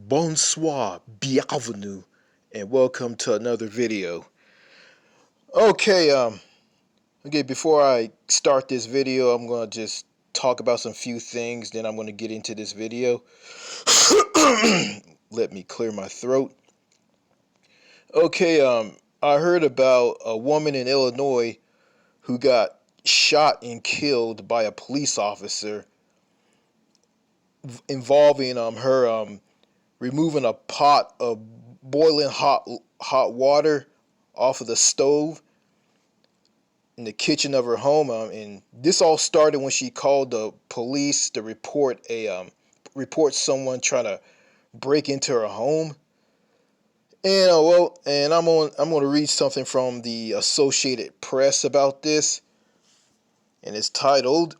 Bonsoir, bienvenue, and welcome to another video. Okay, before I start this video, I'm gonna just talk about some few things, then I'm gonna get into this video. Let me clear my throat. I heard about a woman in Illinois who got shot and killed by a police officer involving her removing a pot of boiling hot water off of the stove in the kitchen of her home. And this all started when she called the police to report someone trying to break into her home. And I'm going to read something from the Associated Press about this, and it's titled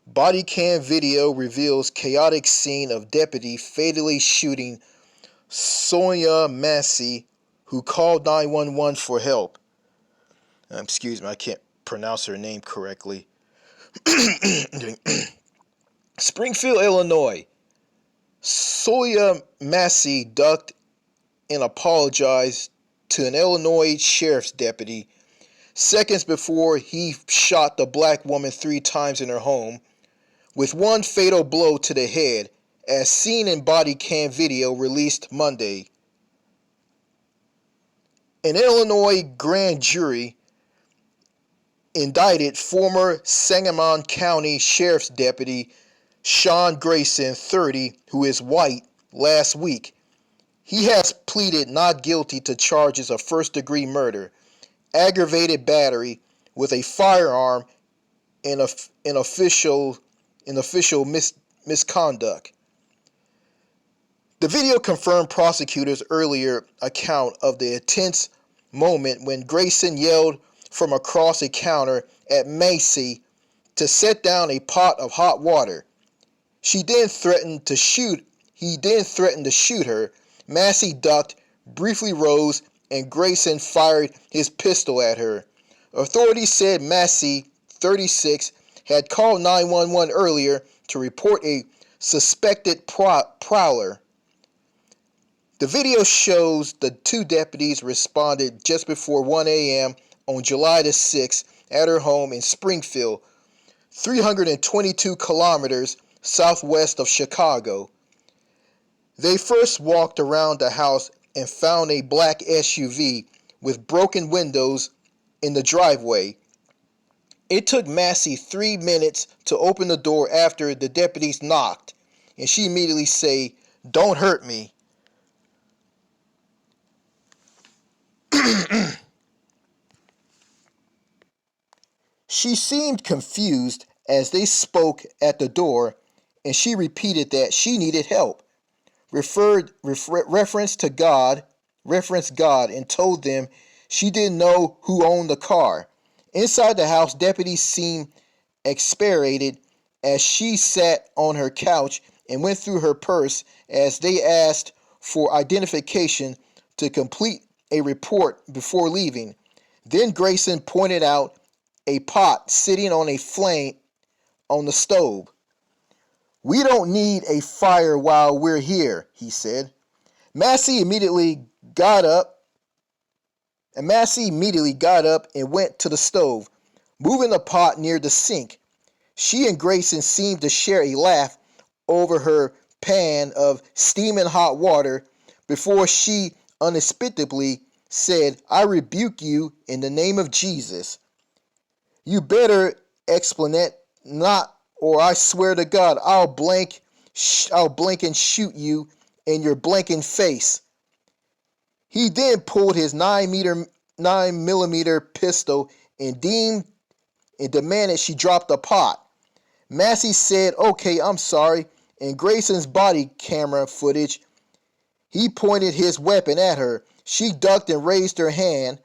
"Body Cam Video Reveals Chaotic Scene of Deputy Fatally Shooting Sonia Massey, who called 911 for help." Excuse me, I can't pronounce her name correctly. Springfield, Illinois. Sonia Massey ducked and apologized to an Illinois sheriff's deputy seconds before he shot the black woman 3 times in her home, with one fatal blow to the head, as seen in body cam video released Monday. An Illinois grand jury indicted former Sangamon County Sheriff's Deputy Sean Grayson, 30, who is white, last week. He has pleaded not guilty to charges of first-degree murder, aggravated battery with a firearm, and official misconduct. The video confirmed prosecutors' earlier account of the intense moment when Grayson yelled from across a counter at Massey to set down a pot of hot water. He then threatened to shoot her. Massey ducked, briefly rose, and Grayson fired his pistol at her. Authorities said Massey, 36, had called 911 earlier to report a suspected prowler. The video shows the 2 deputies responded just before 1 a.m. on July the 6th at her home in Springfield, 322 kilometers southwest of Chicago. They first walked around the house and found a black SUV with broken windows in the driveway. It took Massey 3 minutes to open the door after the deputies knocked, and she immediately said, "Don't hurt me." She seemed confused as they spoke at the door, and she repeated that she needed help, referenced God, and told them she didn't know who owned the car. Inside the house, deputies seemed exasperated as she sat on her couch and went through her purse as they asked for identification to complete a report before leaving. Then Grayson pointed out a pot sitting on a flame on the stove. "We don't need a fire while we're here," he said. Massey immediately got up and went to the stove, moving the pot near the sink. She and Grayson seemed to share a laugh over her pan of steaming hot water before she unexpectedly said, "I rebuke you in the name of Jesus. You better explain it, not, or I swear to God, I'll blink and shoot you in your blinking face." He then pulled his 9mm pistol and demanded she drop the pot. Massey said, "Okay, I'm sorry." In Grayson's body camera footage, he pointed his weapon at her. She ducked and raised her hand.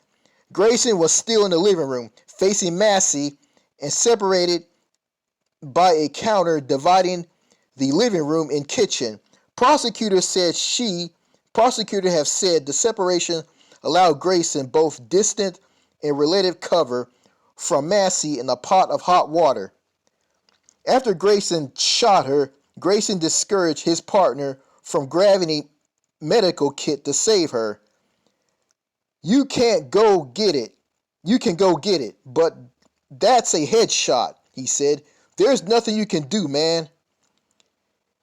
Grayson was still in the living room, facing Massey, and separated by a counter dividing the living room and kitchen. Prosecutors have said the separation allowed Grayson both distant and relative cover from Massey in a pot of hot water. After Grayson shot her, Grayson discouraged his partner from grabbing a medical kit to save her. You can't go get it. You can go get it, but that's a headshot, he said. There's nothing you can do, man.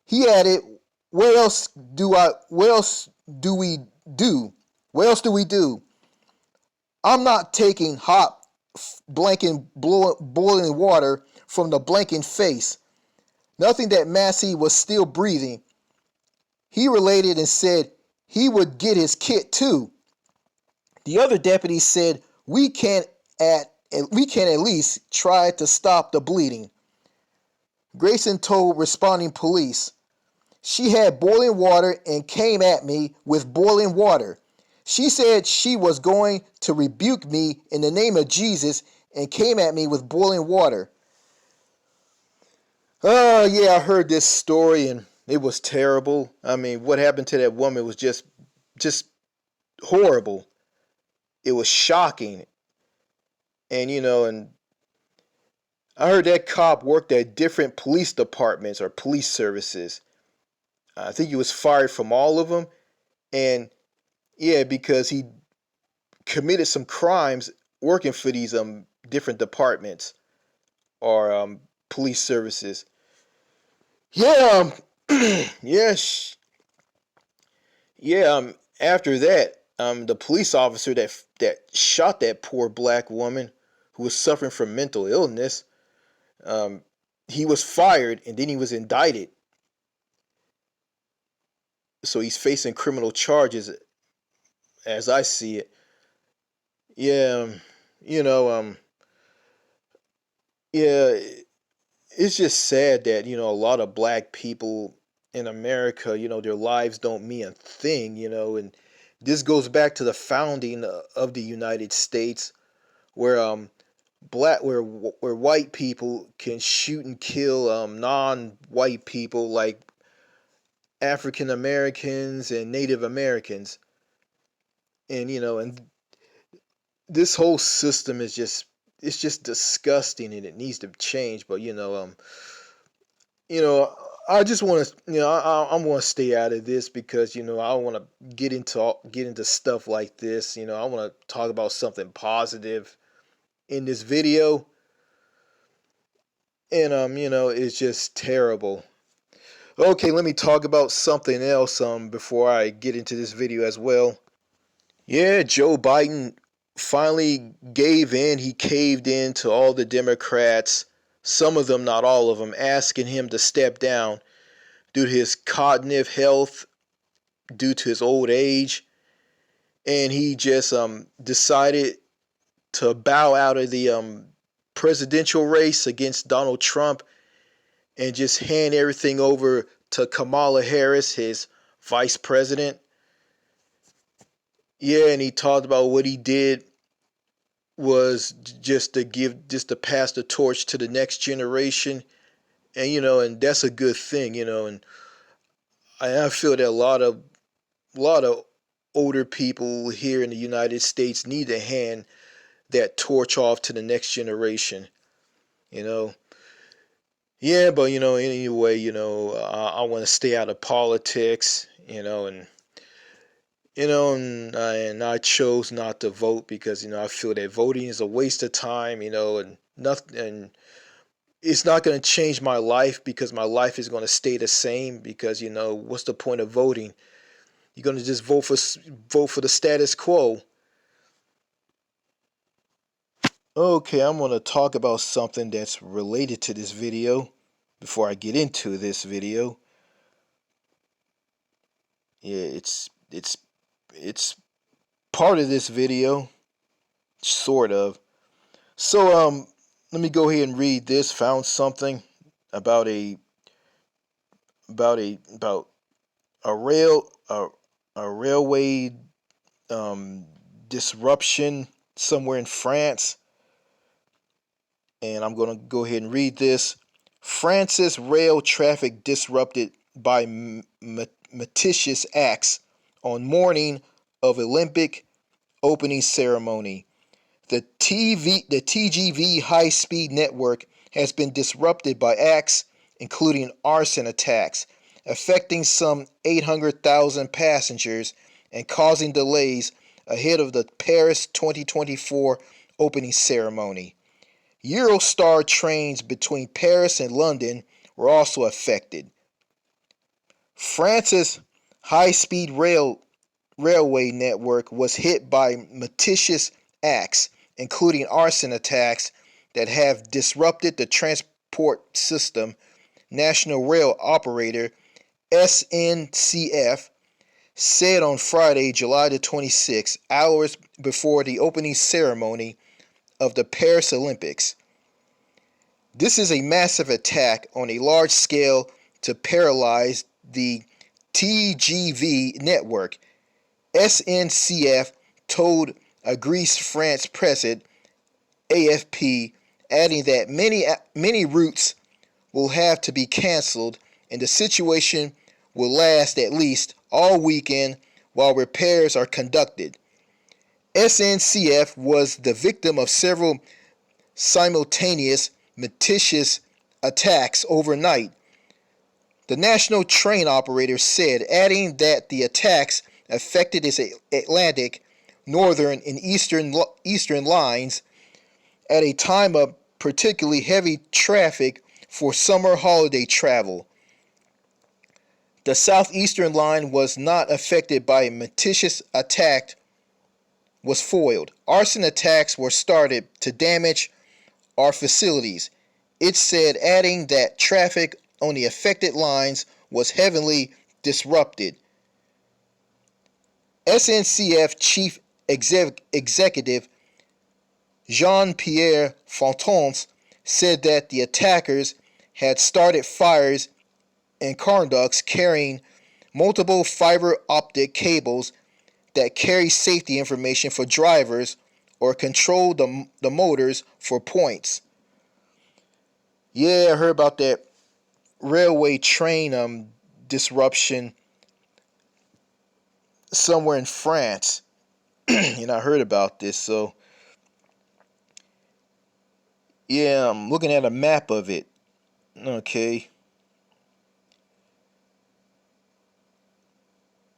He added, what else do we do? What else do we do? I'm not taking hot boiling water from the blanking face. Nothing that Massey was still breathing. He related and said he would get his kit too. The other deputies said, we can at least try to stop the bleeding. Grayson told responding police, she had boiling water and came at me with boiling water. She said she was going to rebuke me in the name of Jesus and came at me with boiling water. Oh, yeah, I heard this story and it was terrible. I mean, what happened to that woman was just horrible. It was shocking. And, and I heard that cop worked at different police departments or police services. I think he was fired from all of them. And, yeah, because he committed some crimes working for these different departments or police services. Yeah, yes, yeah. After that, the police officer that shot that poor black woman who was suffering from mental illness, he was fired and then he was indicted. So he's facing criminal charges, as I see it. Yeah, you know, yeah. It's just sad that a lot of black people in America, their lives don't mean a thing, and this goes back to the founding of the United States, where where white people can shoot and kill non-white people like African Americans and Native Americans, and this whole system is just it's just disgusting and it needs to change. But you know, I just want to, I want to stay out of this because I want to get into stuff like this. I want to talk about something positive in this video, and it's just terrible. Okay, let me talk about something else before I get into this video as well. Yeah, Joe Biden finally gave in. He caved in to all the Democrats, some of them, not all of them, asking him to step down due to his cognitive health, due to his old age, and he just decided to bow out of the presidential race against Donald Trump and just hand everything over to Kamala Harris, his vice president. Yeah, and he talked about what he did was just to pass the torch to the next generation, and that's a good thing, and I feel that a lot of older people here in the United States need to hand that torch off to the next generation. You know, yeah, but anyway, I want to stay out of politics. And I chose not to vote because I feel that voting is a waste of time. And nothing, and it's not going to change my life because my life is going to stay the same. Because what's the point of voting? You're going to just vote for the status quo. Okay, I'm going to talk about something that's related to this video before I get into this video. Yeah, it's part of this video, sort of. So let me go ahead and read this. Found something about about a railway disruption somewhere in France, and I'm going to go ahead and read this. France's rail traffic disrupted by malicious acts on morning of Olympic opening ceremony. The TGV high-speed network has been disrupted by acts including arson attacks, affecting some 800,000 passengers and causing delays ahead of the Paris 2024 opening ceremony. Eurostar trains between Paris and London were also affected. France's high-speed railway network was hit by malicious acts, including arson attacks that have disrupted the transport system. National Rail Operator SNCF said on Friday, July the 26th, hours before the opening ceremony of the Paris Olympics. This is a massive attack on a large scale to paralyze the TGV network, SNCF told a Greece-France president, AFP, adding that many routes will have to be cancelled and the situation will last at least all weekend while repairs are conducted. SNCF was the victim of several simultaneous malicious attacks overnight, the national train operator said, adding that the attacks affected its Atlantic, Northern, and Eastern lines at a time of particularly heavy traffic for summer holiday travel. The Southeastern line was not affected by a malicious attack, was foiled. Arson attacks were started to damage our facilities, it said, adding that traffic on the affected lines was heavily disrupted. SNCF Chief Executive Jean-Pierre Fontanes said that the attackers had started fires in conducts carrying multiple fiber optic cables that carry safety information for drivers or control the motors for points. Yeah, I heard about that railway train disruption somewhere in France. And I heard about this, so yeah, I'm looking at a map of it. Okay.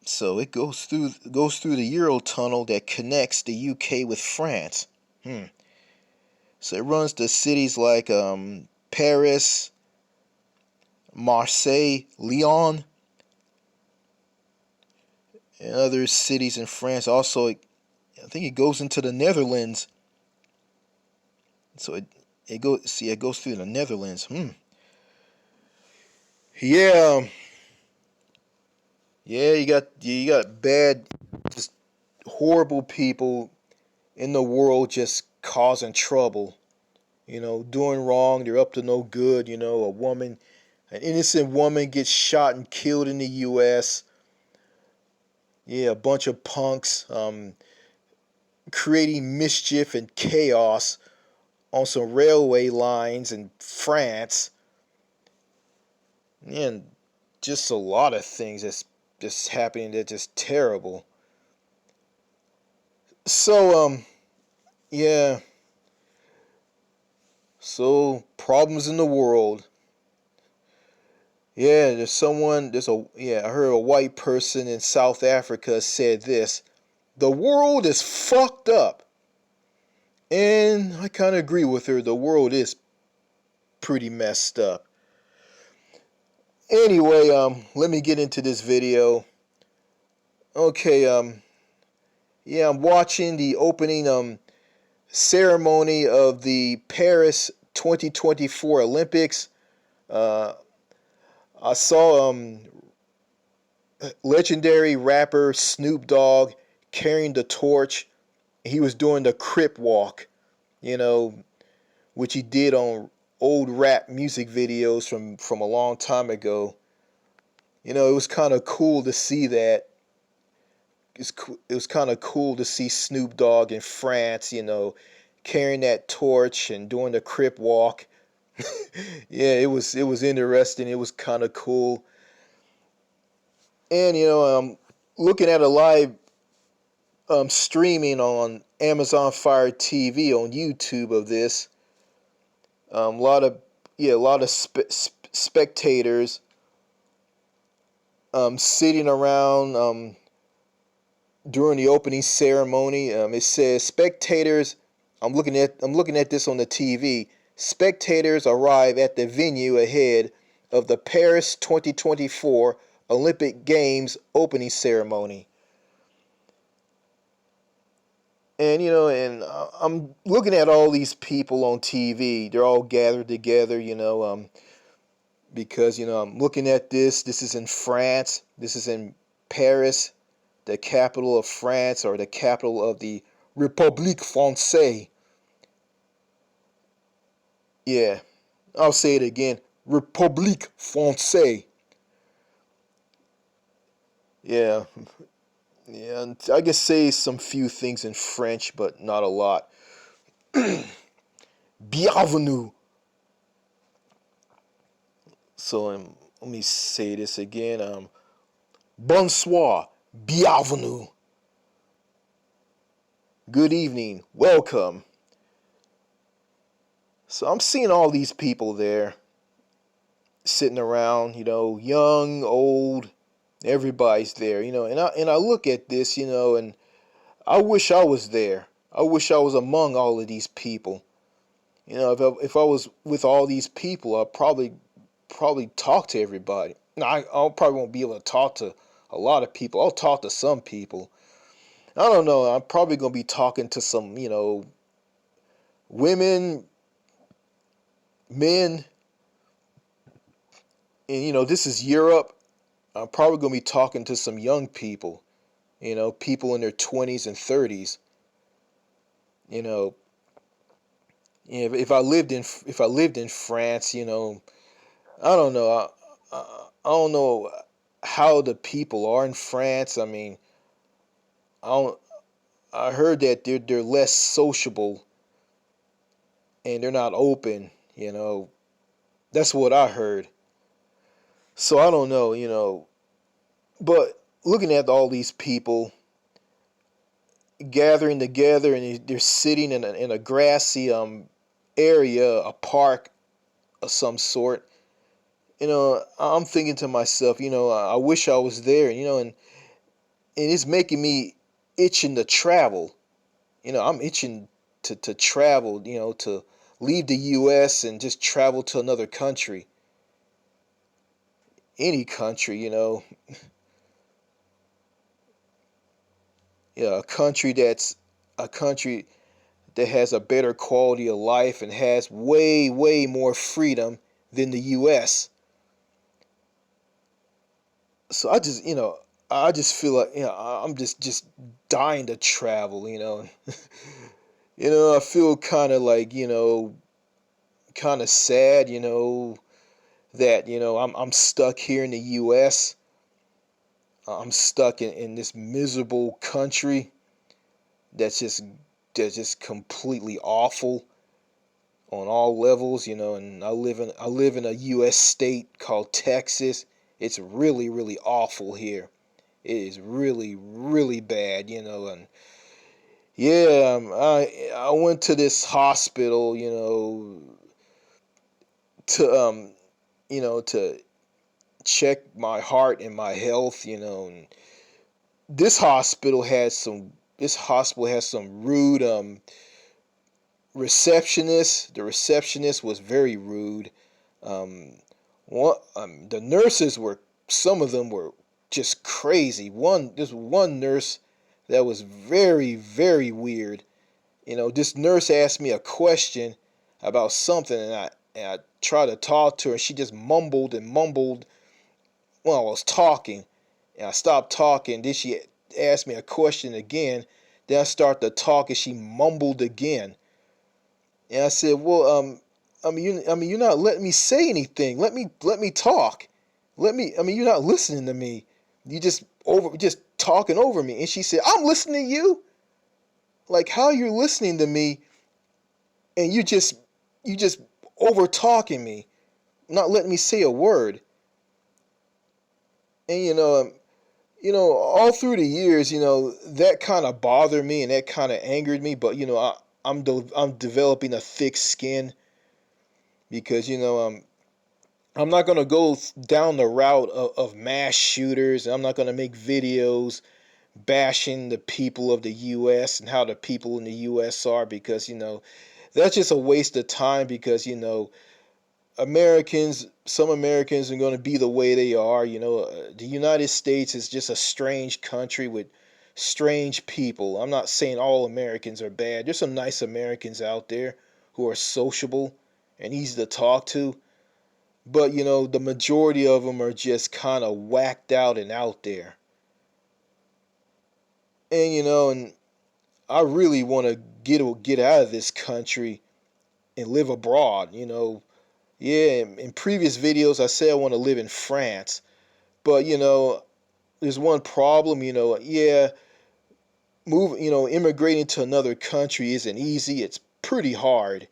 So it goes through the Eurotunnel that connects the UK with France. So it runs to cities like Paris, Marseille, Lyon, and other cities in France. Also, I think it goes into the Netherlands. So it goes through the Netherlands. Yeah. Yeah, you got bad, just horrible people in the world just causing trouble. Doing wrong. They're up to no good. An innocent woman gets shot and killed in the U.S. Yeah, a bunch of punks creating mischief and chaos on some railway lines in France. And just a lot of things that's just happening that's just terrible. So, yeah. So, problems in the world. Yeah, I heard a white person in South Africa said this: the world is fucked up. And I kind of agree with her. The world is pretty messed up. Anyway, let me get into this video. Okay, yeah, I'm watching the opening ceremony of the Paris 2024 Olympics. I saw legendary rapper Snoop Dogg carrying the torch. He was doing the Crip Walk, which he did on old rap music videos from a long time ago. It was kind of cool to see that. It was kind of cool to see Snoop Dogg in France, carrying that torch and doing the Crip Walk. Yeah, it was interesting. It was kind of cool. And looking at a live streaming on Amazon Fire TV on YouTube of this. A lot of spectators sitting around during the opening ceremony. It says spectators. I'm looking at this on the TV. Spectators arrive at the venue ahead of the Paris 2024 Olympic Games opening ceremony. And I'm looking at all these people on TV. They're all gathered together. Because I'm looking at this. This is in France. This is in Paris, the capital of France, or the capital of the République Française. Yeah, I'll say it again. République Française. Yeah, yeah. And I can say some few things in French, but not a lot. Bienvenue. So let me say this again. Bonsoir. Bienvenue. Good evening. Welcome. So I'm seeing all these people there sitting around, young, old, everybody's there, and I look at this, and I wish I was there. I wish I was among all of these people. If I was with all these people, I'd probably talk to everybody. Now, I probably won't be able to talk to a lot of people. I'll talk to some people. I don't know. I'm probably gonna be talking to some, women, men, and this is Europe. I'm probably gonna be talking to some young people. People in their 20s and 30s. You know, if I lived in France, I don't know. I don't know how the people are in France. I mean, I don't, I heard that they're less sociable and they're not open. That's what I heard. So I don't know. But looking at all these people gathering together and they're sitting in a grassy area, a park of some sort. I'm thinking to myself, I wish I was there, and it's making me itching to travel. I'm itching to travel, to leave the US and just travel to another country. Any country, a country that has a better quality of life and has way, way more freedom than the US. So I just feel like, I'm just dying to travel, I feel kind of like, kind of sad, that, I'm stuck here in the US. I'm stuck in this miserable country that's just that's just completely awful on all levels, and I live in a US state called Texas. It's really, really awful here. It is really, really bad, and yeah, I went to this hospital, to check my heart and my health, and this hospital has some rude receptionist. The receptionist was very rude. Um, the nurses were, some of them were just crazy. This one nurse that was very, very weird. This nurse asked me a question about something, and I tried to talk to her, and she just mumbled and mumbled while I was talking, and I stopped talking. Then she asked me a question again. Then I started to talk, and she mumbled again. And I said, "Well, you're not letting me say anything. Let me talk. You're not listening to me. You just talking over me." And she said, "I'm listening to you. Like, how you're listening to me, and you just over talking me, not letting me say a word." And all through the years, that kind of bothered me and that kind of angered me. But I'm developing a thick skin because I'm not going to go down the route of mass shooters. I'm not going to make videos bashing the people of the U.S. and how the people in the U.S. are, because, that's just a waste of time, because, some Americans are going to be the way they are. The United States is just a strange country with strange people. I'm not saying all Americans are bad. There's some nice Americans out there who are sociable and easy to talk to. But, the majority of them are just kind of whacked out and out there. And I really want to get out of this country and live abroad. Yeah, in previous videos I said I want to live in France, but there's one problem. Yeah, immigrating to another country isn't easy. It's pretty hard,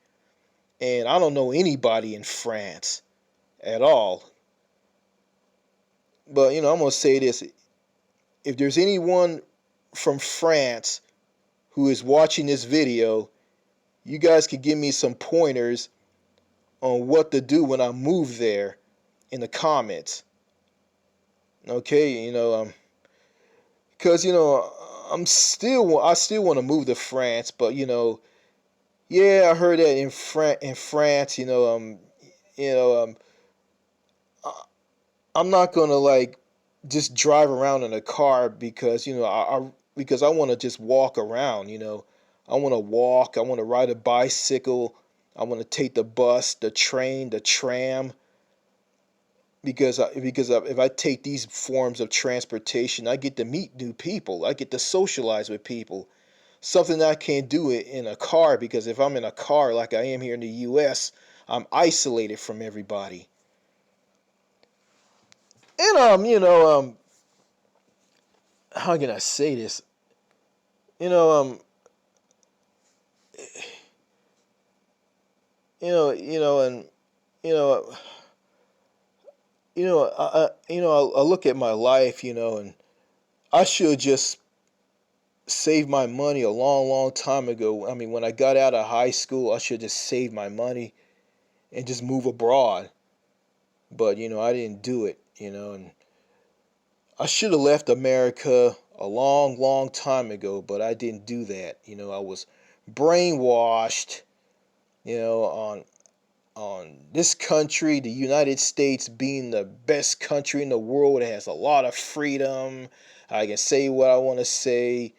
and I don't know anybody in France at all. But I'm gonna say this: if there's anyone from France who is watching this video, you guys could give me some pointers on what to do when I move there in the comments. Okay, because I still want to move to France, but yeah, I heard that in France, you know, um, I'm not gonna like just drive around in a car, because because I want to just walk around. I want to walk. I want to ride a bicycle. I want to take the bus, the train, the tram. Because if I take these forms of transportation, I get to meet new people. I get to socialize with people. Something that I can't do it in a car, because if I'm in a car like I am here in the U.S., I'm isolated from everybody. And how can I say this? You know, and you know, I look at my life, and I should just save my money a long, long time ago. I mean, when I got out of high school, I should just save my money and just move abroad. But I didn't do it. And I should have left America a long, long time ago, but I didn't do that. I was brainwashed, on this country, the United States, being the best country in the world. It has a lot of freedom. I can say what I want to say.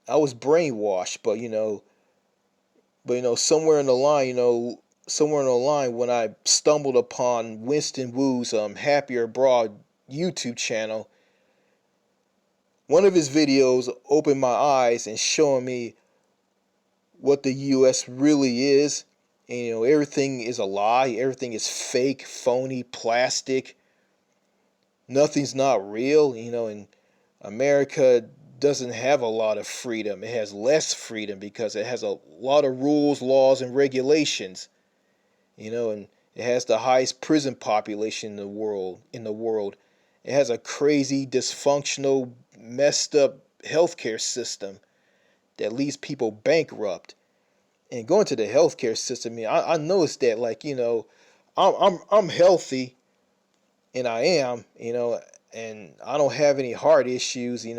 I was brainwashed, but somewhere in the line, when I stumbled upon Winston Wu's Happier Abroad YouTube channel, one of his videos opened my eyes and showing me what the U.S. really is. And, everything is a lie. Everything is fake, phony, plastic. Nothing's not real. And America doesn't have a lot of freedom. It has less freedom because it has a lot of rules, laws, and regulations. And it has the highest prison population in the world. It has a crazy, dysfunctional, messed up healthcare system that leaves people bankrupt. And going to the healthcare system, I noticed that, like, I'm healthy, and I am, and I don't have any heart issues, And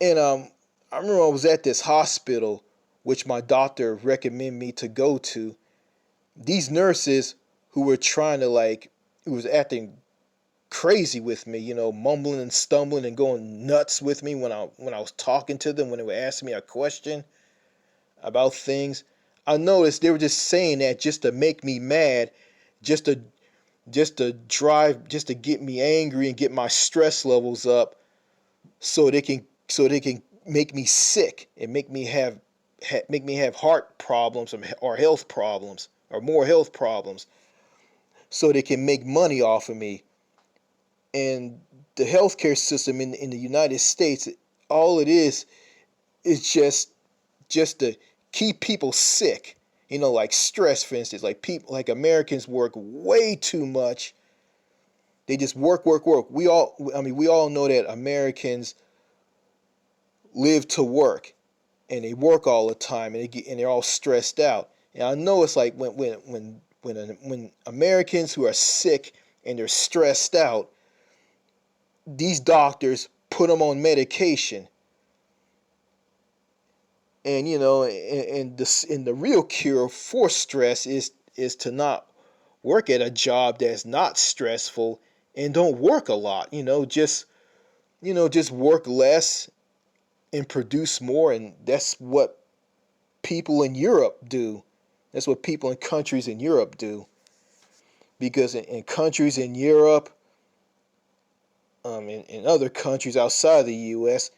I remember I was at this hospital, which my doctor recommended me to go to. These nurses who were trying to, like, who was acting crazy with me, mumbling and stumbling and going nuts with me when I was talking to them, when they were asking me a question about things. I noticed they were just saying that just to make me mad, just to just to get me angry and get my stress levels up, so they can make me sick and make me have heart problems, or health problems, or more health problems, so they can make money off of me. And the healthcare system in the United States, all it is just to keep people sick. Like stress, for instance. Like people, like Americans work way too much. They just work, work, work. We all know that Americans live to work, and they work all the time, and they're all stressed out. And I know it's like when when Americans who are sick and they're stressed out, these doctors put them on medication. And the real cure for stress is to not work at a job that's not stressful, and don't work a lot. Just work less and produce more, and that's what people in Europe do. That's what people in countries in Europe do. Because in countries in Europe, in other countries outside the U.S.,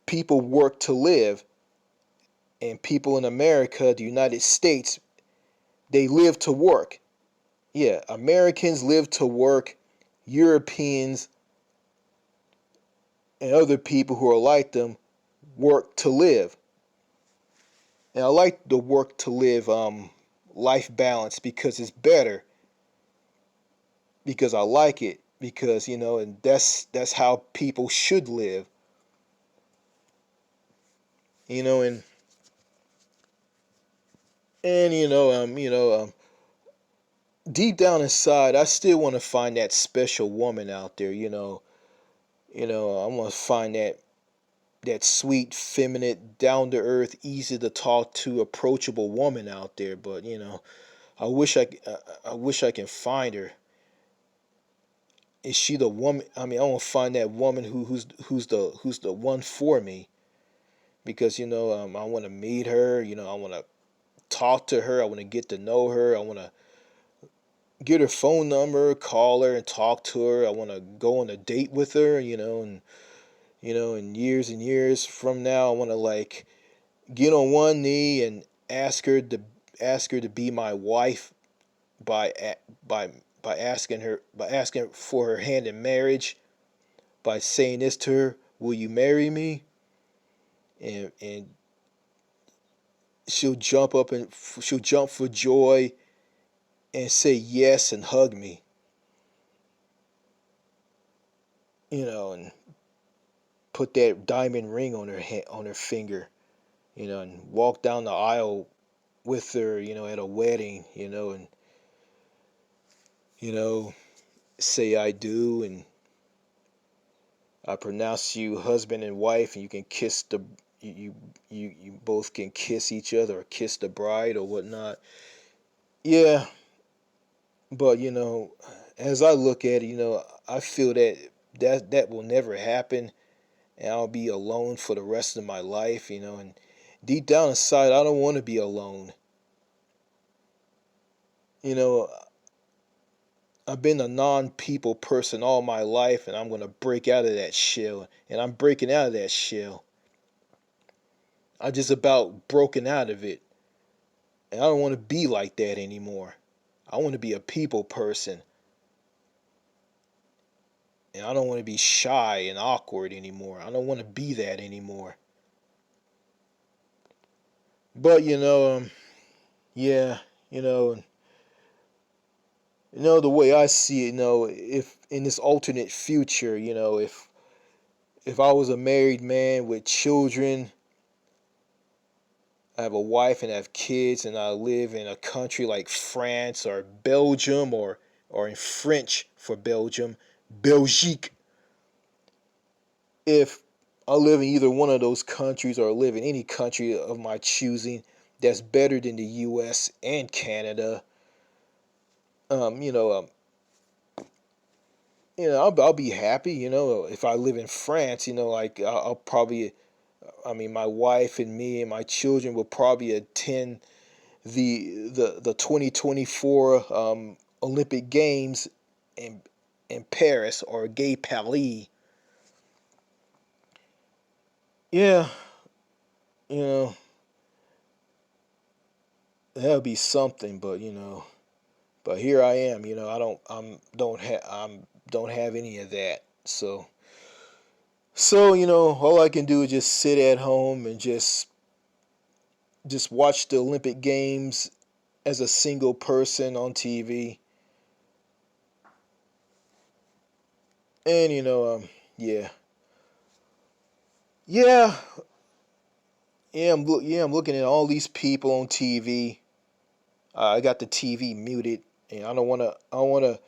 people work to live, and people in America, the United States, they live to work. Yeah, Americans live to work. Europeans and other people who are like them work to live. And I like the work to live life balance because it's better. Because I like it. Because and that's how people should live. You know, and deep down inside, I still want to find that special woman out there. I want to find that sweet, feminine, down to earth, easy to talk to, approachable woman out there. But I wish I wish I can find her. Is she the woman? I mean, I want to find that woman who's the one for me. Because I want to meet her. I want to talk to her. I want to get to know her. I want to get her phone number, call her, and talk to her. I want to go on a date with her. And years from now, I want to like get on one knee and ask her to be my wife by by by asking for her hand in marriage, by saying this to her: "Will you marry me?" And she'll jump up and she'll jump for joy and say yes and hug me. And put that diamond ring on her finger. And walk down the aisle with her. At a wedding. And you know say I do, and I pronounce you husband and wife, and you can kiss you both can kiss each other or kiss the bride or whatnot. Yeah, but as I look at it, I feel that will never happen, and I'll be alone for the rest of my life. And deep down inside, I don't want to be alone. You know, I've been a non-people person all my life, and I'm gonna break out of that shell, and I'm breaking out of that shell. I just about broken out of it. And I don't want to be like that anymore. I want to be a people person. And I don't want to be shy and awkward anymore. I don't want to be that anymore. But yeah, you know, the way I see it, if in this alternate future, if I was a married man with children, I have a wife and I have kids, and I live in a country like France or Belgium, or in French for Belgium, Belgique. If I live in either one of those countries, or live in any country of my choosing that's better than the U.S. and Canada, um, you know, um, I'll be happy. If I live in France, like I'll probably, I mean, my wife and me and my children will probably attend the 2024 Olympic Games in Paris, or Gay Paris. Yeah, you know that'll be something. But here I am. Don't have any of that. So all I can do is just sit at home and just watch the Olympic Games as a single person on TV. And yeah, yeah, yeah. I'm looking at all these people on TV. I got the TV muted, and I don't wanna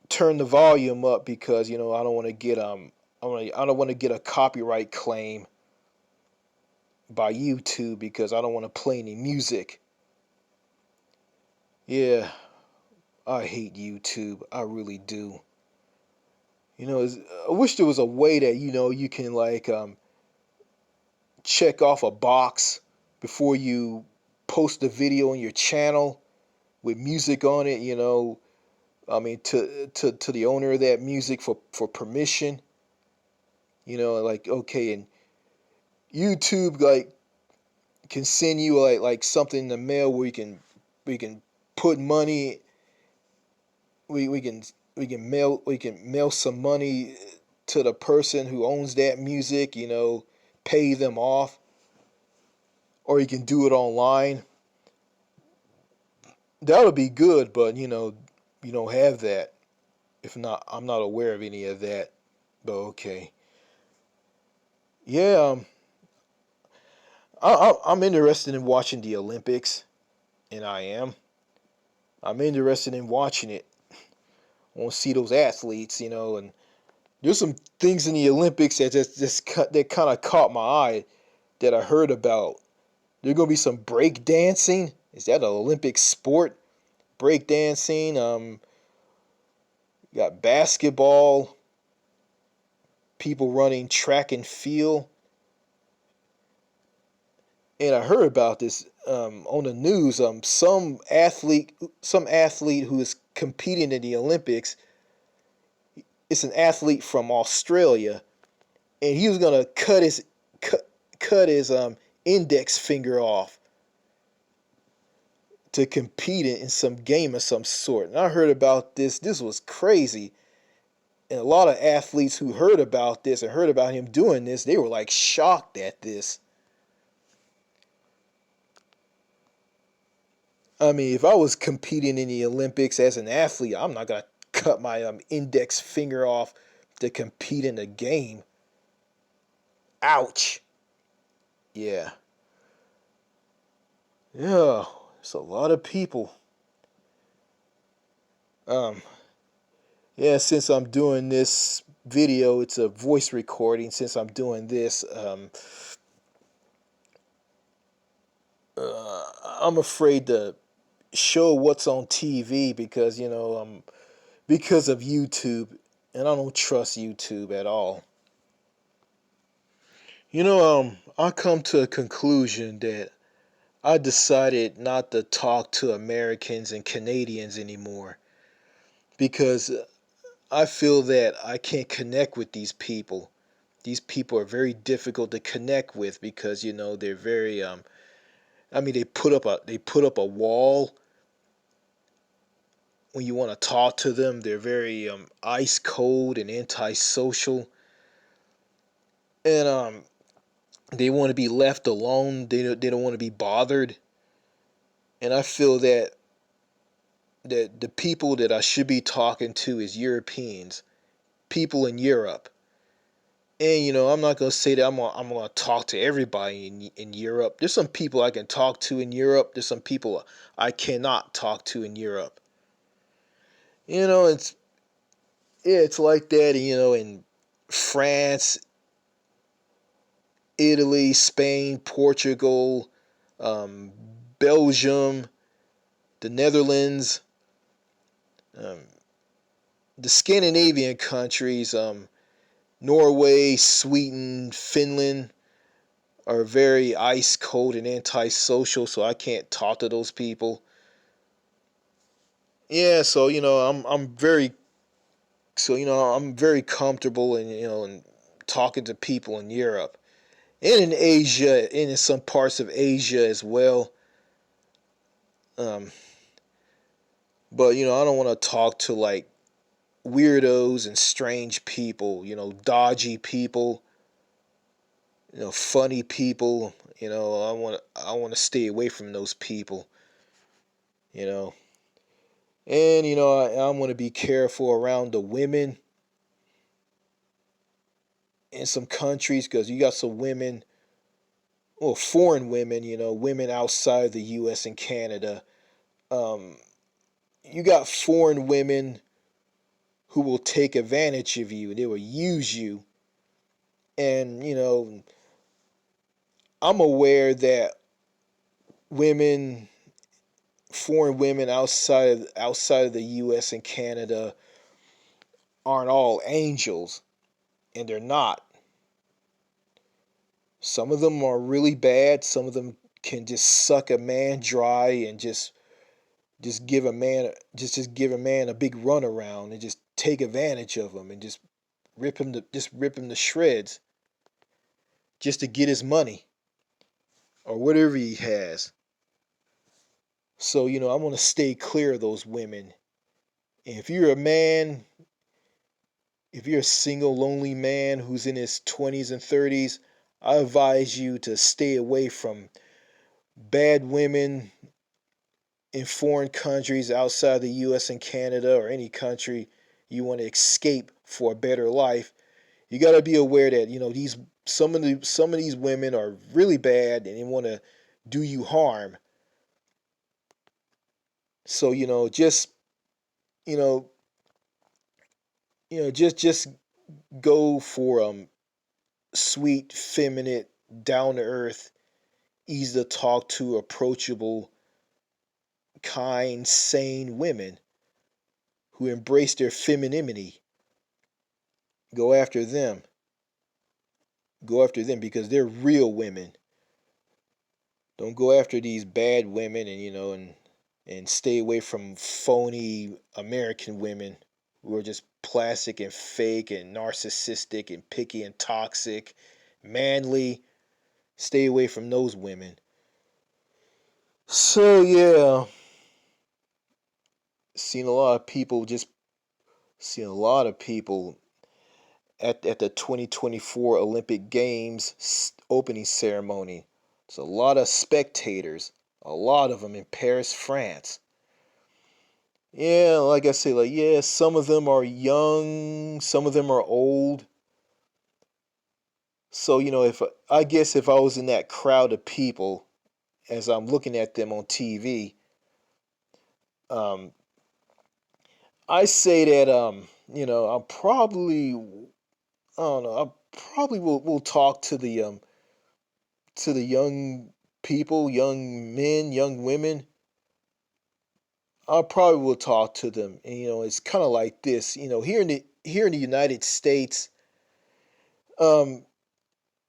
turn the volume up because I don't want to get I don't want to get a copyright claim by YouTube because I don't want to play any music. Yeah, I hate YouTube. I really do. I wish there was a way that you can like check off a box before you post the video on your channel with music on it. I mean, to the owner of that music for permission. Like okay, and YouTube like can send you like something in the mail where we can put money. We can we can mail some money to the person who owns that music. Pay them off, or you can do it online. That'll be good, but you don't have that. If not, I'm not aware of any of that. But okay, yeah. I'm interested in watching the Olympics, and I'm interested in watching it. I want to see those athletes, and there's some things in the Olympics that that kind of caught my eye that I heard about. There's gonna be some break dancing. Is that an Olympic sport? Break dancing. You got basketball. People running track and field. And I heard about this on the news. Some athlete who is competing in the Olympics. It's an athlete from Australia, and he was gonna cut his index finger off to compete in some game of some sort. And I heard about this. This was crazy. And a lot of athletes who heard about this and heard about him doing this, they were like shocked at this. I mean, if I was competing in the Olympics as an athlete, I'm not gonna cut my index finger off to compete in a game. Ouch. Yeah. Yeah. It's a lot of people. Um. Yeah. Since I'm doing this video, it's a voice recording. Since I'm doing this, I'm afraid to show what's on TV because because of YouTube, and I don't trust YouTube at all. I come to a conclusion that I decided not to talk to Americans and Canadians anymore because I feel that I can't connect with these people. These people are very difficult to connect with because they're very I mean they put up a wall when you want to talk to them. They're very ice cold and antisocial, and they want to be left alone. They don't want to be bothered, and I feel that the people that I should be talking to is Europeans, people in Europe. And I'm not gonna say that I'm gonna talk to everybody in Europe. There's some people I can talk to in Europe. There's some people I cannot talk to in Europe. It's yeah, it's like that. In France, Italy, Spain, Portugal, um, Belgium, the Netherlands, um, the Scandinavian countries, Norway, Sweden, Finland are very ice cold and antisocial, so I can't talk to those people. Yeah, so I'm very comfortable in talking to people in Europe and in Asia and in some parts of Asia as well. Um, but I don't want to talk to like weirdos and strange people, dodgy people, funny people. I want to stay away from those people. You know, and I want to be careful around the women in some countries because you got some women, well, foreign women, women outside the U.S. and Canada. Um, you got foreign women who will take advantage of you. They will use you. And, I'm aware that women, foreign women outside of the US and Canada aren't all angels, and they're not. Some of them are really bad. Some of them can just suck a man dry and just give a man just give a man a big runaround and just take advantage of him and just rip him to shreds just to get his money or whatever he has. So, I want to stay clear of those women. And if you're a man, if you're a single lonely man who's in his 20s and 30s, I advise you to stay away from bad women in foreign countries outside the US and Canada or any country you want to escape for a better life. You got to be aware that, these some of these women are really bad and they want to do you harm. So, just you know just go for sweet, feminine, down to earth, easy to talk to, approachable, kind, sane women who embrace their femininity. Go after them. Go after them because they're real women. Don't go after these bad women and stay away from phony American women who are just plastic and fake and narcissistic and picky and toxic, manly. Stay away from those women. So yeah, seen a lot of people just seen a lot of people at the 2024 Olympic Games opening ceremony. It's a lot of spectators, a lot of them in Paris, France. Yeah, like I say, yeah, some of them are young, some of them are old. So, if I guess if I was in that crowd of people as I'm looking at them on TV, um, I say that I'm probably I don't know, I probably will talk to the young people, young men, young women. I probably will talk to them. And, it's kind of like this. Here in the United States, um,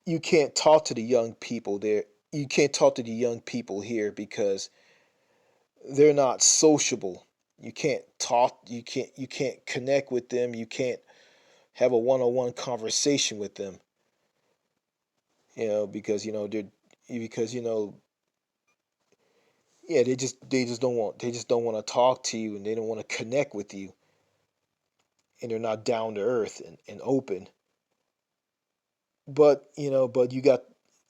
you can't talk to the young people there. You can't talk to the young people here because they're not sociable. You can't talk. You can't connect with them. You can't have a one-on-one conversation with them. Because they're because yeah, they just don't want to talk to you and they don't want to connect with you, and they're not down to earth and open. But you got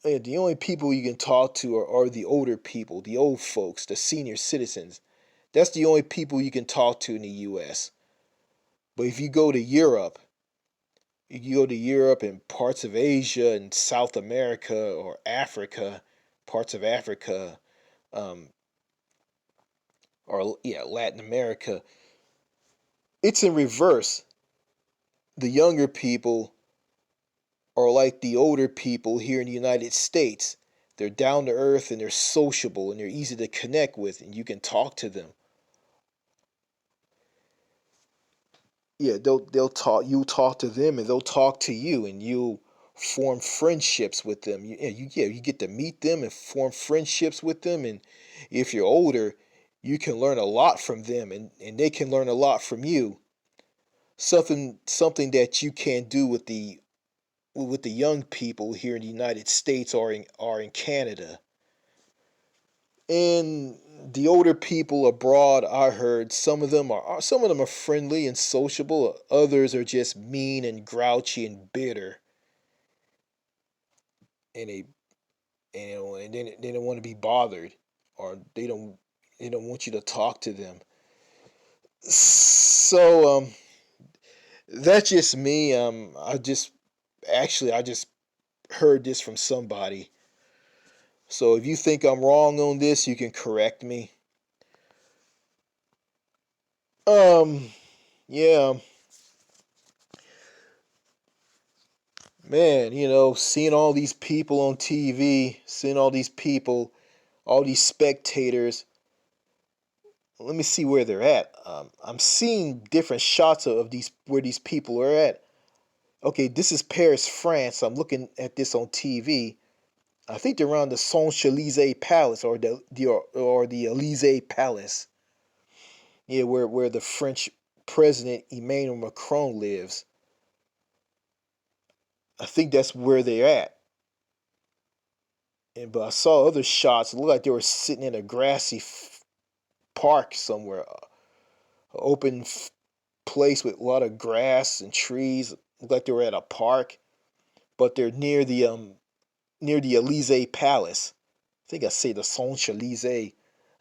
the only people you can talk to are the older people, the old folks, the senior citizens. That's the only people you can talk to in the US. But if you go to Europe and parts of Asia and South America or Africa, parts of Africa, um, or yeah, Latin America, it's in reverse. The younger people are like the older people here in the United States. They're down to earth and they're sociable and they're easy to connect with and you can talk to them. Yeah, they'll talk. You talk to them and they'll talk to you and you'll form friendships with them. You get to meet them and form friendships with them. And if you're older, you can learn a lot from them and they can learn a lot from you. Something that you can't do with the young people here in the United States or in Canada. And the older people abroad, I heard some of them are friendly and sociable. Others are just mean and grouchy and bitter, and then they don't want to be bothered, or they don't want you to talk to them. So that's just me. I just heard this from somebody. So if you think I'm wrong on this, you can correct me. Um, yeah, man, seeing all these people on TV, seeing all these people, all these spectators. Let me see where they're at. I'm seeing different shots of these where these people are at. Okay, this is Paris, France. I'm looking at this on TV. I think they're around the Champs Elysees Palace or the Elysee Palace. Yeah, where the French President Emmanuel Macron lives. I think that's where they're at. But I saw other shots. It looked like they were sitting in a grassy park somewhere, open place with a lot of grass and trees. Looked like they were at a park, but they're near the Elysee Palace. I think I say the Champs Elysees.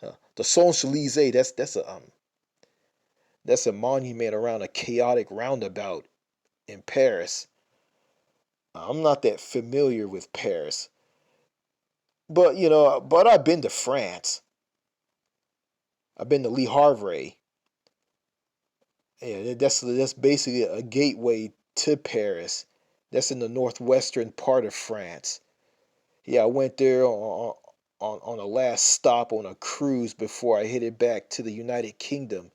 The Champs Elysees. That's a monument around a chaotic roundabout in Paris. I'm not that familiar with Paris, but I've been to France. I've been to Le Havre. Yeah, that's basically a gateway to Paris. That's in the northwestern part of France. Yeah, I went there on a last stop on a cruise before I headed back to the United Kingdom.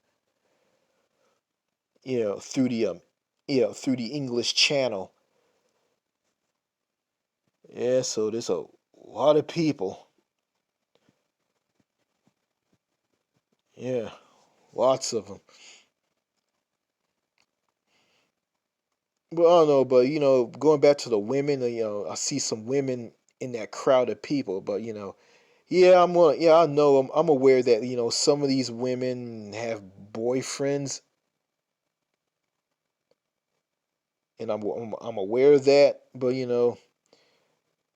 Through the English Channel. Yeah, so there's a lot of people. Yeah, lots of them. But I don't know, but going back to the women, I see some women in that crowd of people. But yeah, I know, I'm aware that some of these women have boyfriends, and I'm aware of that. But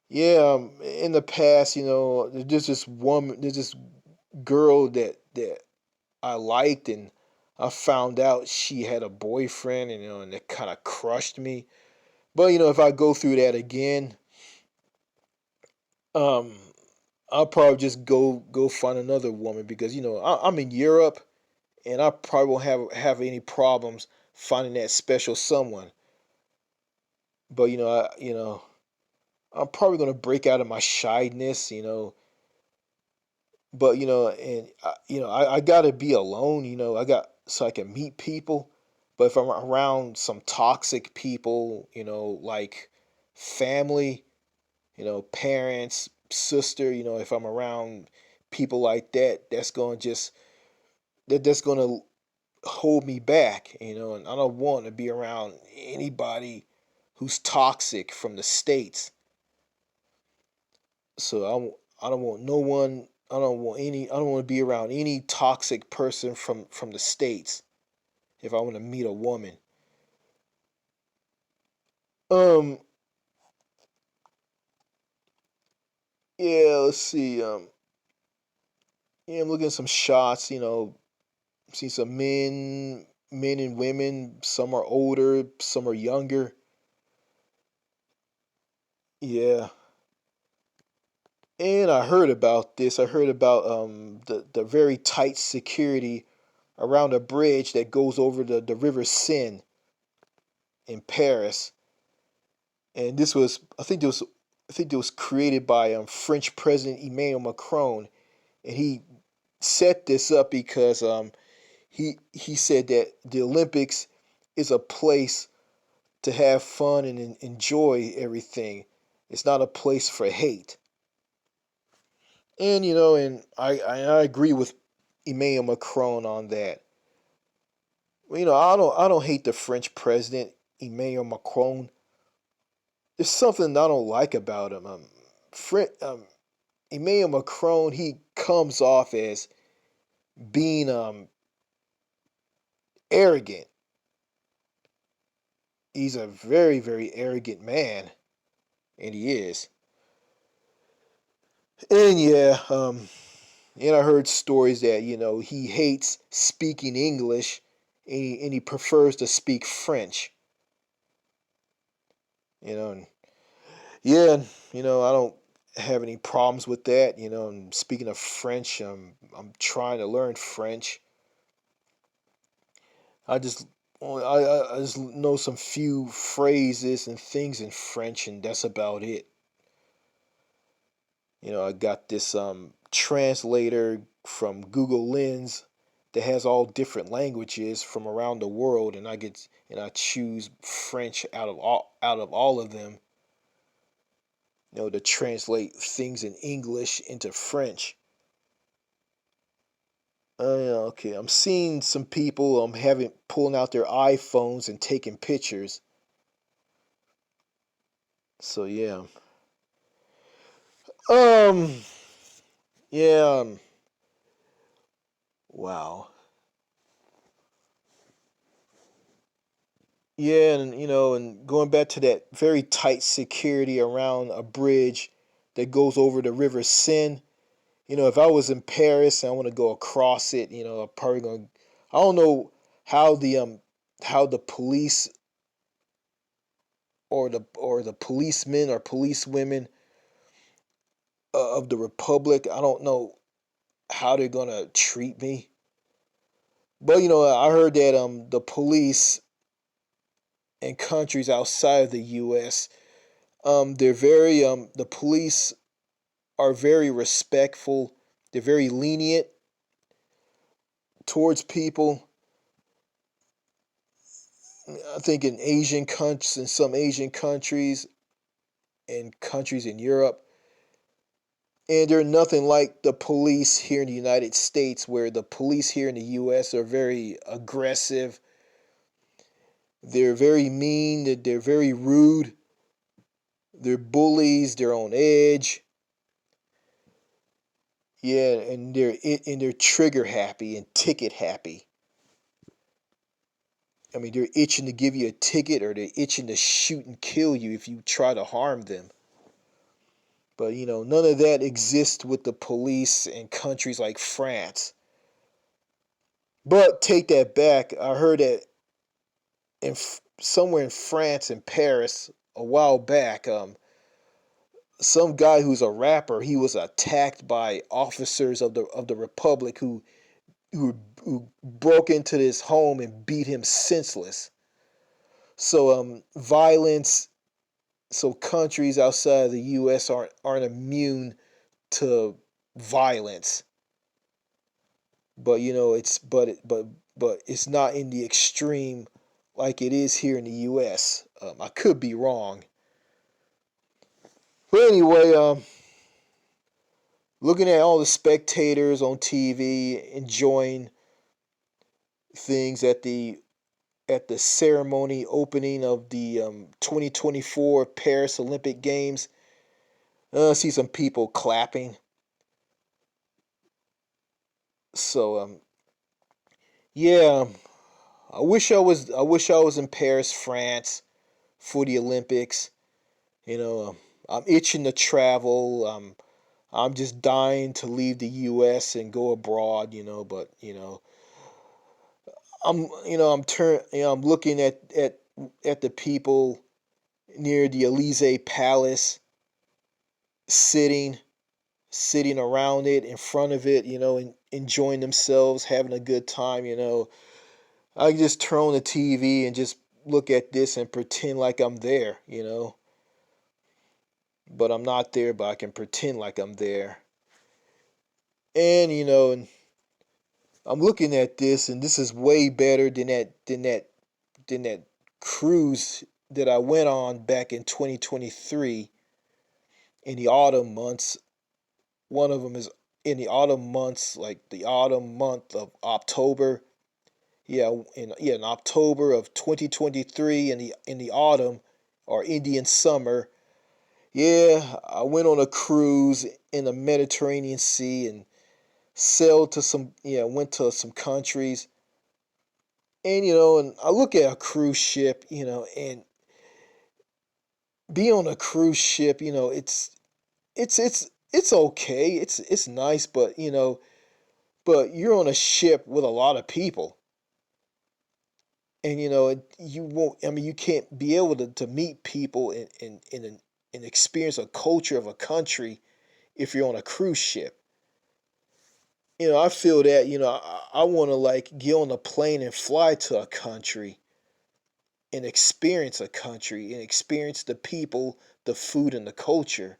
yeah, in the past, there's this girl that I liked, and I found out she had a boyfriend, and and it kind of crushed me. But if I go through that again, um, I'll probably just go find another woman because I'm in Europe, and I probably won't have any problems finding that special someone. But I'm probably gonna break out of my shyness, But and I gotta be alone. I got so I can meet people. But if I'm around some toxic people, like family, parents, sister, if I'm around people like that, that's gonna hold me back, and I don't want to be around anybody who's toxic from the states. So I don't want no one. I don't want any. I don't want to be around any toxic person from the states if I want to meet a woman. Um. Yeah. Let's see. Yeah. I'm looking at some shots. See some men and women. Some are older. Some are younger. Yeah. And I heard about this. I heard about the very tight security around a bridge that goes over the River Seine in Paris. And this was I think it was created by French President Emmanuel Macron, and he set this up because he said that the Olympics is a place to have fun and enjoy everything. It's not a place for hate. And I agree with Emmanuel Macron on that. I don't hate the French president Emmanuel Macron. There's something I don't like about him. Emmanuel Macron, he comes off as being arrogant. He's a very, very arrogant man, and he is. And yeah, and I heard stories that he hates speaking English, and he prefers to speak French. And yeah, I don't have any problems with that. And speaking of French, I'm trying to learn French. I just I just know some few phrases and things in French, and that's about it. I got this translator from Google Lens that has all different languages from around the world, and I choose French out of all of them, to translate things in English into French. Yeah, okay, I'm seeing some people having pulling out their iPhones and taking pictures. So yeah. Um yeah, wow. Yeah, and and going back to that very tight security around a bridge that goes over the River Seine. If I was in Paris and I want to go across it, I'm probably going. I don't know how the police or the policemen or policewomen of the Republic. I don't know how they're gonna treat me. But I heard that the police in countries outside of the U.S. They're very the police are very respectful. They're very lenient towards people. I think in some Asian countries and countries in Europe, and they're nothing like the police here in the United States, where the police here in the U.S. are very aggressive. They're very mean. They're very rude. They're bullies. They're on edge. Yeah, and they're trigger happy and ticket happy. I mean, they're itching to give you a ticket, or they're itching to shoot and kill you if you try to harm them. But none of that exists with the police in countries like France. But take that back. I heard that somewhere in France, in Paris, a while back, some guy who's a rapper, he was attacked by officers of the Republic who broke into his home and beat him senseless. So violence. So countries outside of the U.S. aren't immune to violence, but it's not in the extreme like it is here in the U.S. I could be wrong, but anyway, looking at all the spectators on TV enjoying things at the ceremony opening of the 2024 Paris Olympic Games. I see some people clapping. So yeah, I wish I was in Paris, France for the Olympics. I'm itching to travel. I'm just dying to leave the U.S. and go abroad. But I'm looking at the people near the Elysee Palace sitting sitting around it, in front of it, and enjoying themselves, having a good time. I can just turn on the TV and just look at this and pretend like I'm there. But I'm not there, but I can pretend like I'm there. And I'm looking at this, and this is way better than that cruise that I went on back in 2023 in the autumn months. One of them is in the autumn months, like the autumn month of October. Yeah, in October of 2023, in the autumn or Indian summer. Yeah, I went on a cruise in the Mediterranean Sea and sailed to went to some countries. And I look at a cruise ship, and be on a cruise ship, it's okay. It's nice, but you're on a ship with a lot of people. And you won't. I mean, you can't be able to meet people and experience a culture of a country if you're on a cruise ship. I feel that, I want to like get on a plane and fly to a country and experience a country and experience the people, the food, and the culture.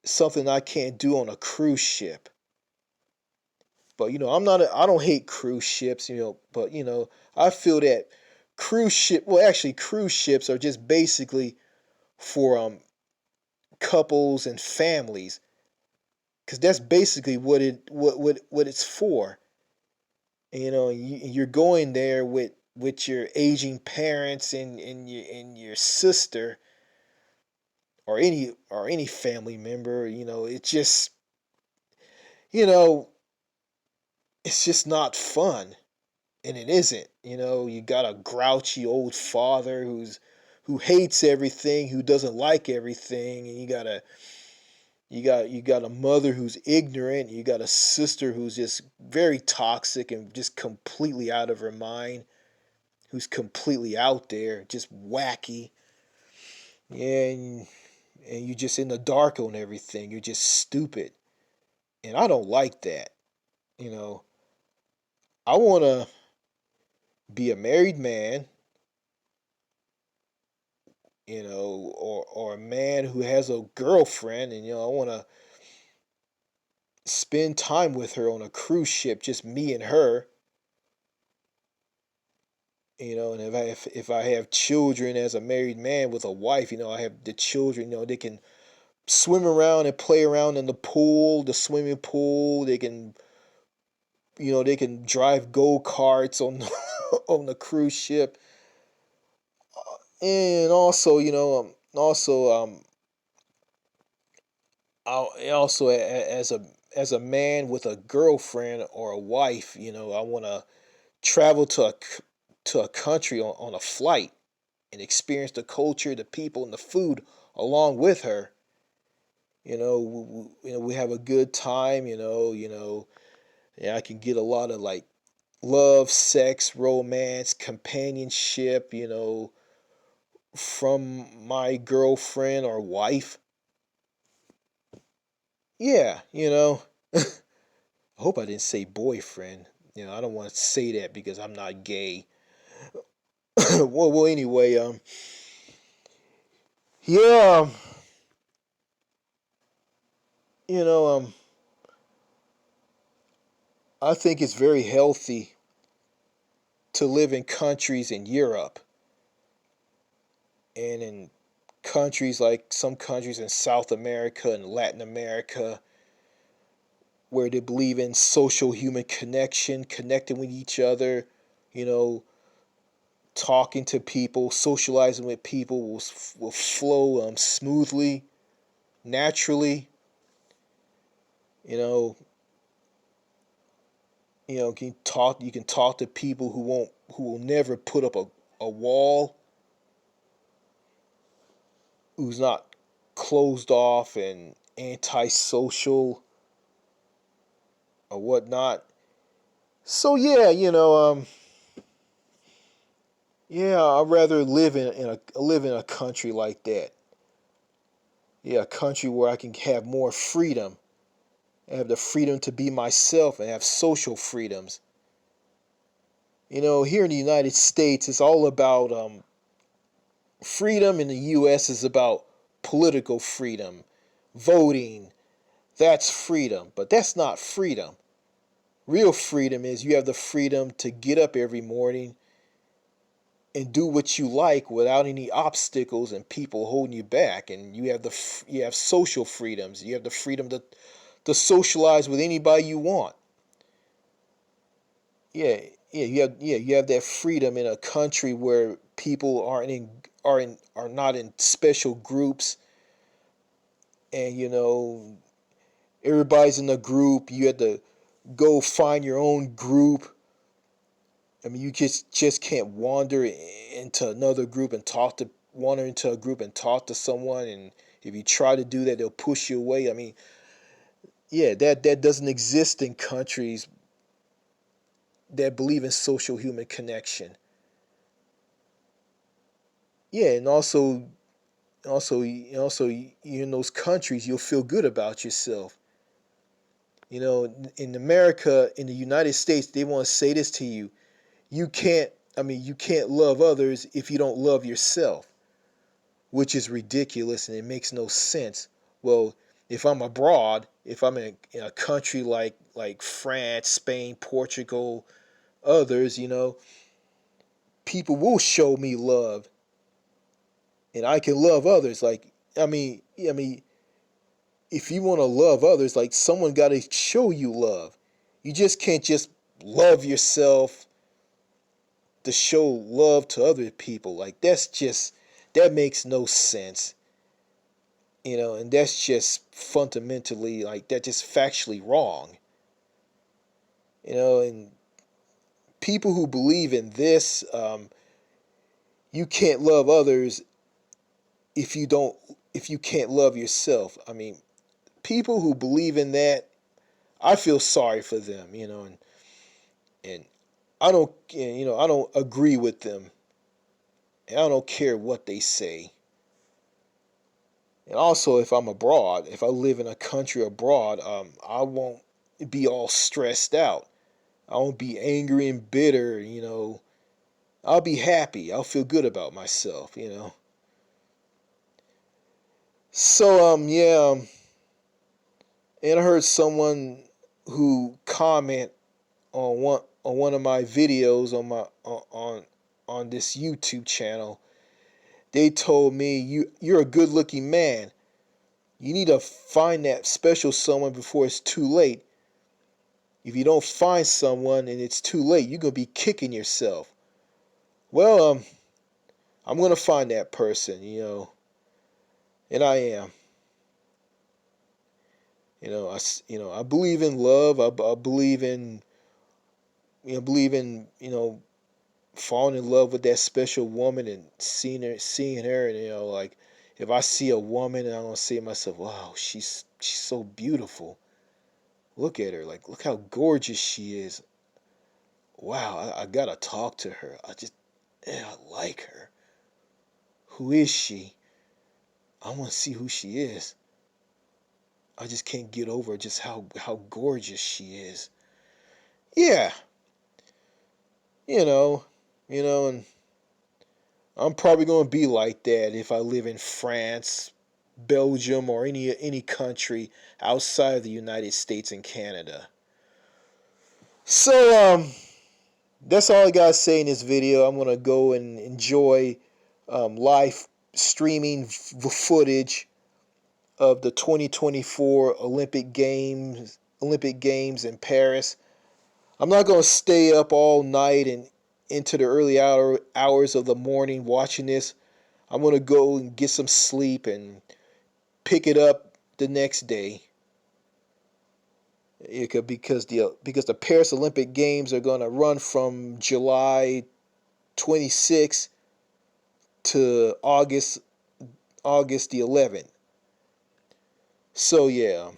Something I can't do on a cruise ship. But I don't hate cruise ships, but I feel that cruise ships are just basically for couples and families, because that's basically what it's for. You're going there with your aging parents and your sister, or any family member. You know it's just not fun, and it isn't. You got a grouchy old father who hates everything, who doesn't like everything, and you got a mother who's ignorant. You got a sister who's just very toxic and just completely out of her mind, who's completely out there, just wacky. Yeah, and you're just in the dark on everything. You're just stupid, and I don't like that. You know, I want to be a married man, or a man who has a girlfriend, and I want to spend time with her on a cruise ship, just me and her. And if I have children as a married man with a wife, I have the children. They can swim around and play around in the pool, the swimming pool. They can drive go-karts on on the cruise ship. And also as a man with a girlfriend or a wife, I want to travel to a country on a flight and experience the culture, the people, and the food along with her. We have a good time. Yeah, I can get a lot of like love, sex, romance, companionship, from my girlfriend or wife. Yeah, I hope I didn't say boyfriend. I don't want to say that because I'm not gay. Well, anyway, yeah, you know, I think it's very healthy to live in countries in Europe and in countries like some countries in South America and Latin America, where they believe in social human connection, connecting with each other, you know, talking to people, socializing with people will flow smoothly, naturally. You know, you can talk to people who will never put up a wall, who's not closed off and antisocial or whatnot. So yeah, yeah, I'd rather live in a country like that. Yeah, a country where I can have more freedom, have the freedom to be myself and have social freedoms. Here in the United States, it's all about freedom. In the U.S., is about political freedom, voting. That's freedom, but that's not freedom. Real freedom is you have the freedom to get up every morning and do what you like without any obstacles and people holding you back. And you have social freedoms. You have the freedom to socialize with anybody you want. Yeah, yeah, you have that freedom in a country where people are not in special groups, and everybody's in a group. You have to go find your own group. I mean, you just can't wander into a group and talk to someone, and if you try to do that, they'll push you away. I mean, yeah, that doesn't exist in countries that believe in social human connection. Yeah, and also, in those countries, you'll feel good about yourself. In America, in the United States, they want to say this to you. You can't, you can't love others if you don't love yourself, which is ridiculous and it makes no sense. Well, if I'm abroad, if I'm in a country like France, Spain, Portugal, others, people will show me love, and I can love others. If you want to love others, like someone got to show you love. You just can't just love yourself to show love to other people. Like that makes no sense. And that's just fundamentally like that just factually wrong. And people who believe in this, you can't love others if you can't love yourself. People who believe in that, I feel sorry for them, and I don't agree with them, and I don't care what they say. And also, if I'm abroad, if I live in a country abroad, I won't be all stressed out. I won't be angry and bitter. I'll be happy. I'll feel good about myself. So yeah, and I heard someone who comment on one of my videos on this YouTube channel. They told me you're a good looking man. You need to find that special someone before it's too late. If you don't find someone and it's too late, you're gonna be kicking yourself. Well, I'm gonna find that person, and I am. I believe in love. I believe in, falling in love with that special woman and seeing her, and like if I see a woman and I'm gonna say to myself, wow, she's so beautiful. Look at her, like look how gorgeous she is. Wow, I gotta talk to her. I like her. Who is she? I want to see who she is. I just can't get over just how gorgeous she is. Yeah, you know, and I'm probably gonna be like that if I live in France, Belgium, or any country outside of the United States and Canada. So that's all I gotta say in this video. I'm gonna go and enjoy live streaming footage of the 2024 Olympic Games in Paris. I'm not gonna stay up all night and into the early hours of the morning watching this. I'm gonna go and get some sleep and pick it up the next day. Because the Paris Olympic Games are gonna run from July 26th to August the 11th. So yeah,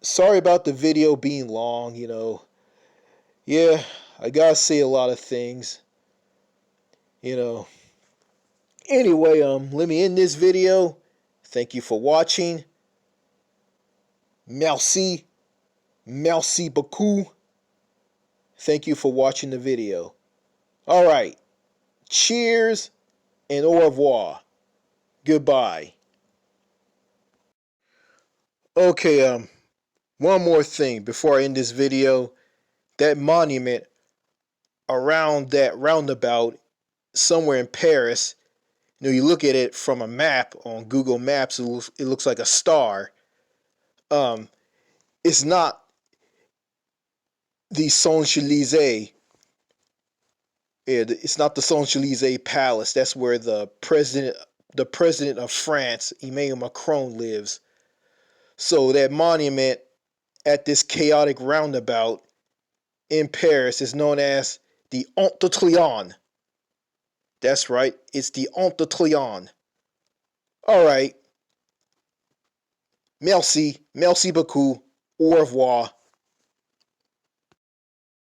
sorry about the video being long. Yeah, I gotta say a lot of things. You know. Anyway, let me end this video. Thank you for watching. Merci. Merci beaucoup. Thank you for watching the video. Alright. Cheers and au revoir. Goodbye. Okay, one more thing before I end this video. That monument around that roundabout somewhere in Paris, you look at it from a map on Google Maps, it looks like a star. It's not the Champs-Élysées. It's not the Champs-Élysées Palace. That's where the president of France, Emmanuel Macron, lives. So that monument at this chaotic roundabout in Paris is known as the Arc de Triomphe. That's right, it's the Arc de Triomphe. All right. Merci beaucoup. Au revoir.